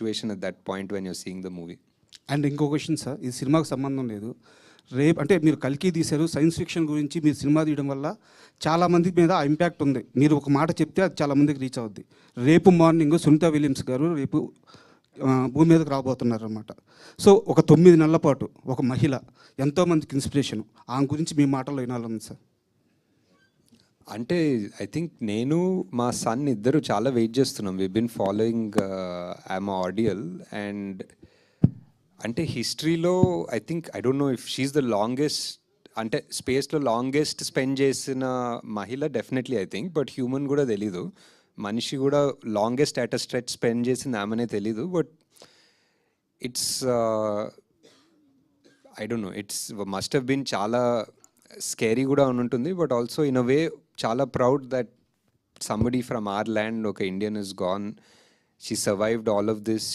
situation at that point when you're seeing the movie. And ఇంకో question sir, ఈ సినిమాకి సంబంధం లేదు. రేపు అంటే మీరు కల్కి తీశారు, సైన్స్ ఫిక్షన్ గురించి మీరు సినిమా తీయడం వల్ల చాలామంది మీద ఆ ఇంపాక్ట్ ఉంది. మీరు ఒక మాట చెప్తే అది చాలామందికి రీచ్ అవుద్ది. రేపు మార్నింగ్ సునీత విలియమ్స్ గారు రేపు భూమి మీదకి రాబోతున్నారు అనమాట. సో ఒక 9 నెలల పాటు ఒక మహిళ ఎంతోమందికి ఇన్స్పిరేషన్, ఆమె గురించి మీ మాటల్లో వినాలని సార్. అంటే ఐ థింక్ నేను మా సన్ ఇద్దరు చాలా వెయిట్ చేస్తున్నాం. We been following I'm ideal and అంటే హిస్టరీలో I think I don't know if she's the longest అంటే స్పేస్లో లాంగెస్ట్ స్పెండ్ చేసిన మహిళ definitely I think. But human కూడా తెలీదు, మనిషి కూడా longest at a stretch spend చేసింది ఆమెనే తెలీదు. But it's I don't know, it's must have been చాలా స్కేరీ కూడా ఉంటుంది. But also in a way చాలా proud that somebody from our land, ఒక Indian is gone, she survived all of this.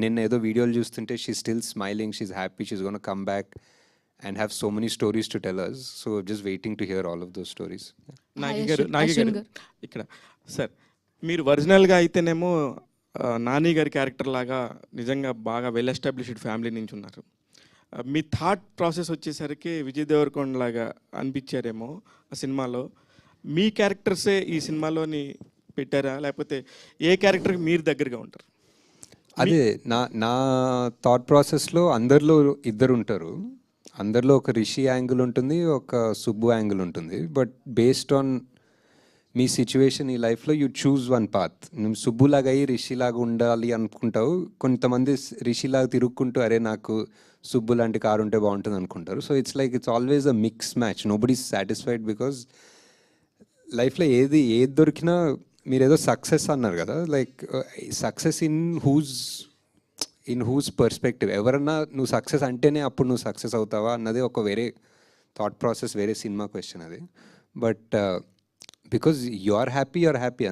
నిన్న ఏదో వీడియోలు చూస్తుంటే she still smiling, she's happy, she's gonna come back and have so many stories to tell us. So just waiting to hear all of those stories. Nagi గారు ఇక్కడ sir, మీరు ఒరిజినల్గా అయితేనేమో నాని గారి క్యారెక్టర్ లాగా నిజంగా బాగా వెల్ ఎస్టాబ్లిష్డ్ ఫ్యామిలీ నుంచి ఉన్నారు. మీ థాట్ ప్రాసెస్ వచ్చేసరికి విజయ్ దేవరకొండ లాగా అనిపించారేమో ఆ సినిమాలో. మీ క్యారెక్టర్సే ఈ సినిమాలోని పెట్టారా, లేకపోతే ఏ క్యారెక్టర్కి మీరు దగ్గరగా ఉంటారు? అదే నా థాట్ ప్రాసెస్లో అందరిలో ఇద్దరు ఉంటారు. అందరిలో ఒక రిషి యాంగిల్ ఉంటుంది, ఒక సుబ్బు యాంగిల్ ఉంటుంది. But based on me situation ఈ లైఫ్లో యూ చూజ్ వన్ పాత్. నువ్వు సుబ్బులాగా అయ్యి రిషిలాగా ఉండాలి అనుకుంటావు. కొంతమంది రిషిలాగా తిరుక్కుంటూ అరే నాకు సుబ్బు లాంటి కారు ఉంటే బాగుంటుంది అనుకుంటారు. So it's always a mix match. Nobody is satisfied because లైఫ్లో ఏది దొరికినా మీరు ఏదో సక్సెస్ అన్నారు కదా, like success in whose perspective. ఎవరన్నా నువ్వు సక్సెస్ అంటేనే అప్పుడు నువ్వు సక్సెస్ అవుతావా అన్నది ఒక వేరే థాట్ ప్రాసెస్, వేరే సినిమా క్వశ్చన్ అది. But because you are happy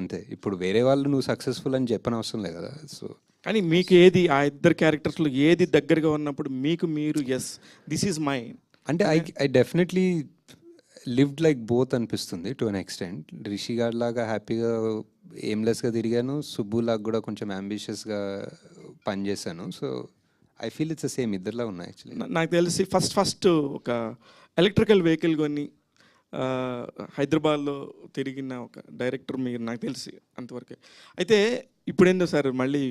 అంతే. ఇప్పుడు వేరే వాళ్ళు నువ్వు సక్సెస్ఫుల్ అని చెప్పని అవసరం లేదు కదా. సో కానీ మీకు ఏది ఆ ఇద్దరు క్యారెక్టర్స్లో ఏది దగ్గరగా ఉన్నప్పుడు మీకు మీరు ఎస్ దిస్ ఈజ్ మై అంటే I definitely lived like both అనిపిస్తుంది టు అన్ ఎక్స్టెంట్. రిషి గారి లాగా హ్యాపీగా ఎయిమ్లెస్గా తిరిగాను, సుబ్బులాగా కూడా కొంచెం అంబిషియస్గా పనిచేశాను. So I feel it's the same, ఇద్దరులా ఉన్నాయి యాక్చువల్లీ. నాకు తెలిసి ఫస్ట్ ఒక ఎలక్ట్రికల్ వెహికల్ కొని హైదరాబాద్లో తిరిగిన ఒక డైరెక్టర్ మీరు, నాకు తెలిసి అంతవరకే. అయితే ఇప్పుడేందో సార్ మళ్ళీ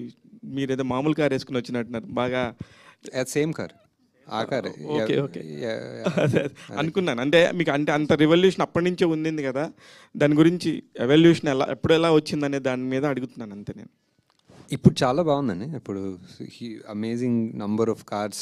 మీరు ఏదో మామూలు కార్ వేసుకుని వచ్చినట్టున్నారు బాగా. సేమ్ కార్, ఆ కార్. ఓకే అనుకున్నాను. అంటే మీకు అంటే అంత రివల్యూషన్ అప్పటి నుంచే ఉంది కదా, దాని గురించి ఎవల్యూషన్ ఎప్పుడు ఎలా వచ్చిందనే దాని మీద అడుగుతున్నాను అంతే నేను. ఇప్పుడు చాలా బాగుందండి. ఇప్పుడు అమేజింగ్ నంబర్ ఆఫ్ కార్స్